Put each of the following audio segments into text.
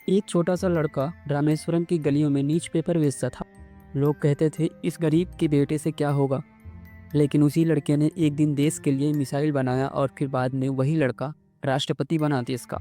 एक छोटा सा लड़का रामेश्वरम की गलियों में न्यूज़ पेपर बेचता था। लोग कहते थे इस गरीब के बेटे से क्या होगा। लेकिन उसी लड़के ने एक दिन देश के लिए मिसाइल बनाया और फिर बाद में वही लड़का राष्ट्रपति बना देश का।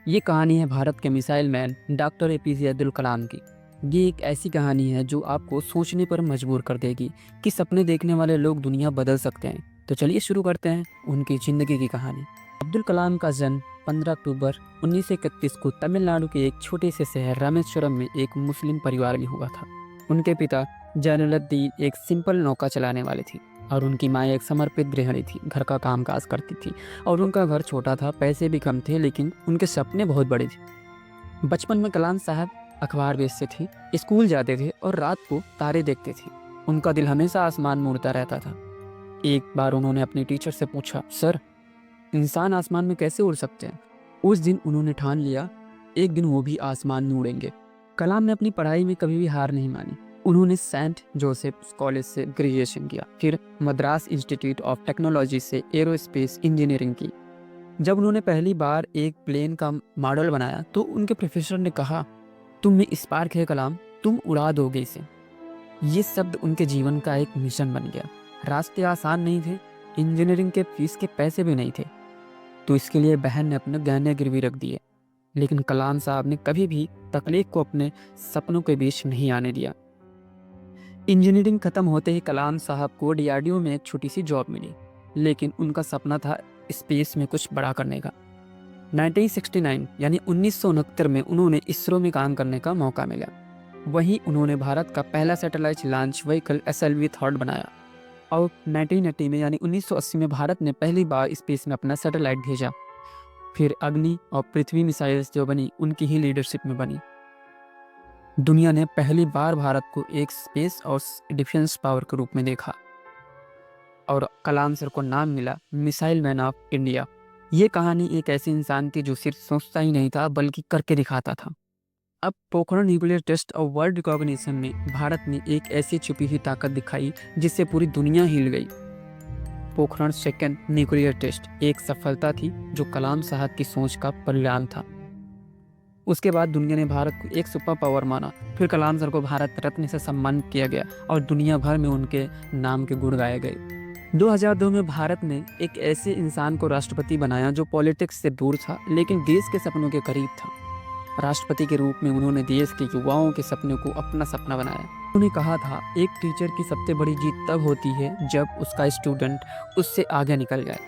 ये कहानी है भारत के missile man doctor APJ Abdul Kalam की। ये एक ऐसी कहानी है जो आपको सोचने पर मजबूर कर देगी कि सपने देखने वाले लोग दुनिया बदल सकते हैं। तो चलिए शुरू करते हैं उनकी ज़िंदगी की कहानी। अब्दुल कलाम का जन्म 15 अक्टूबर 1931 को तमिलनाडु के एक छोटे से शहर रामेश्वरम में एक मुस्लिम परिवार में हुआ था। उनके पिता जैनुलब्दीन एक सिंपल नौका चलाने वाले थे और उनकी माँ एक समर्पित गृहिणी थी, घर का कामकाज करती थी। और उनका घर छोटा था, पैसे भी कम थे, लेकिन उनके सपने बहुत बड़े थे। बचपन में कलाम साहब अखबार बेचते थे, स्कूल जाते थे और रात को तारे देखते थे। उनका दिल हमेशा आसमान में उड़ता रहता था। एक बार उन्होंने अपने टीचर से पूछा, सर, इंसान आसमान में कैसे उड़ सकते हैं? उस दिन उन्होंने ठान लिया, एक दिन वो भी आसमान में उड़ेंगे। कलाम ने अपनी पढ़ाई में कभी भी हार नहीं मानी। उन्होंने सेंट जोसेफ कॉलेज से ग्रेजुएशन किया, फिर मद्रास इंस्टीट्यूट ऑफ टेक्नोलॉजी से एरोस्पेस इंजीनियरिंग की। जब उन्होंने पहली बार एक प्लेन का मॉडल बनाया तो उनके प्रोफेसर ने कहा, तुम में स्पार्क है कलाम, तुम उड़ा दोगे इसे। ये शब्द उनके जीवन का एक मिशन बन गया। रास्ते आसान नहीं थे, इंजीनियरिंग के फीस के पैसे भी नहीं थे, तो इसके लिए बहन ने अपने गहने गिरवी रख दिए। लेकिन कलाम साहब ने कभी भी तकलीफ को अपने सपनों के बीच नहीं आने दिया। इंजीनियरिंग खत्म होते ही कलाम साहब को डीआरडीओ में एक छोटी सी जॉब मिली, लेकिन उनका सपना था स्पेस में कुछ बड़ा करने का। 1969 यानी 1969 में उन्होंने इसरो में काम करने का मौका मिला। वहीं उन्होंने भारत का पहला सैटेलाइट लॉन्च व्हीकल SLV-3 बनाया और 1980 में यानी 1980 में भारत ने पहली बार स्पेस में अपना सैटेलाइट भेजा। फिर अग्नि और पृथ्वी मिसाइल्स जो बनी, उनकी ही लीडरशिप में बनी। दुनिया ने पहली बार भारत को एक स्पेस और डिफेंस पावर के रूप में देखा और कलाम सर को नाम मिला मिसाइल मैन ऑफ इंडिया। ये कहानी एक ऐसे इंसान की जो सिर्फ सोचता ही नहीं था बल्कि करके दिखाता था। अब पोखरण न्यूक्लियर टेस्ट और वर्ल्ड रिकॉग्निशन में भारत ने एक ऐसी छुपी हुई ताकत दिखाई जिससे पूरी दुनिया हिल गई। पोखरण सेकंड न्यूक्लियर टेस्ट एक सफलता थी जो कलाम साहब की सोच का परिणाम था। उसके बाद दुनिया ने भारत को एक सुपर पावर माना। फिर कलाम सर को भारत रत्न से सम्मानित किया गया और दुनिया भर में उनके नाम के गुण गाए गए। 2002 में भारत ने एक ऐसे इंसान को राष्ट्रपति बनाया जो पॉलिटिक्स से दूर था लेकिन देश के सपनों के करीब था। राष्ट्रपति के रूप में उन्होंने देश के युवाओं के सपने को अपना सपना बनाया। उन्होंने कहा था, एक टीचर की सबसे बड़ी जीत तब होती है जब उसका स्टूडेंट उससे आगे निकल जाए।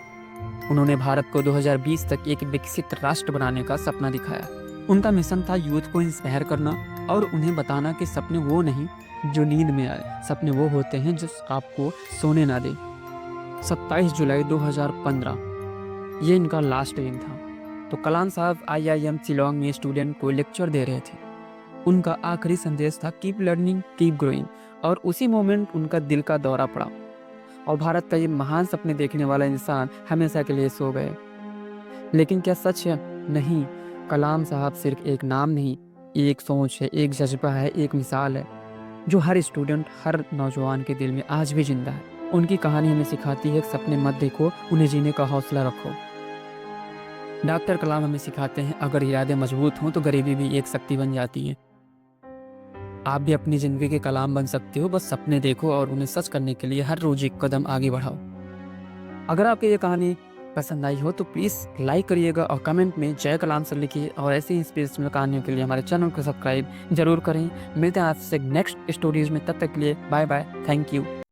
उन्होंने भारत को 2020 तक एक विकसित राष्ट्र बनाने का सपना दिखाया। उनका मिशन था यूथ को इंस्पायर करना और उन्हें बताना कि सपने वो नहीं जो नींद में आए, सपने वो होते हैं जो आपको सोने ना दे। 27 जुलाई 2015 ये इनका लास्ट दिन था। तो कलाम साहब IIM शिलोंग में स्टूडेंट को लेक्चर दे रहे थे। उनका आखिरी संदेश था कीप लर्निंग कीप ग्रोइंग, और उसी मोमेंट उनका दिल का दौरा पड़ा और भारत का ये महान सपने देखने वाला इंसान हमेशा के लिए सो गए। लेकिन क्या सच है? नहीं, कलाम साहब सिर्फ एक नाम नहीं, एक सोच है, एक जज्बा है, एक मिसाल है जो हर स्टूडेंट, हर नौजवान के दिल में आज भी जिंदा है। उनकी कहानी हमें सिखाती है सपने मत देखो, उन्हें जीने का हौसला रखो। डॉक्टर कलाम हमें सिखाते हैं अगर इरादे मजबूत हों तो गरीबी भी एक शक्ति बन जाती है। आप भी अपनी ज़िंदगी के कलाम बन सकते हो, बस सपने देखो और उन्हें सच करने के लिए हर रोज एक कदम आगे बढ़ाओ। अगर आपको ये कहानी पसंद आई हो तो प्लीज़ लाइक करिएगा और कमेंट में जय कलाम सर लिखिए, और ऐसी इंस्पिरेशनल कहानियों के लिए हमारे चैनल को सब्सक्राइब जरूर करें। मिलते हैं आपसे नेक्स्ट स्टोरीज में, तब तक के लिए बाय बाय, थैंक यू।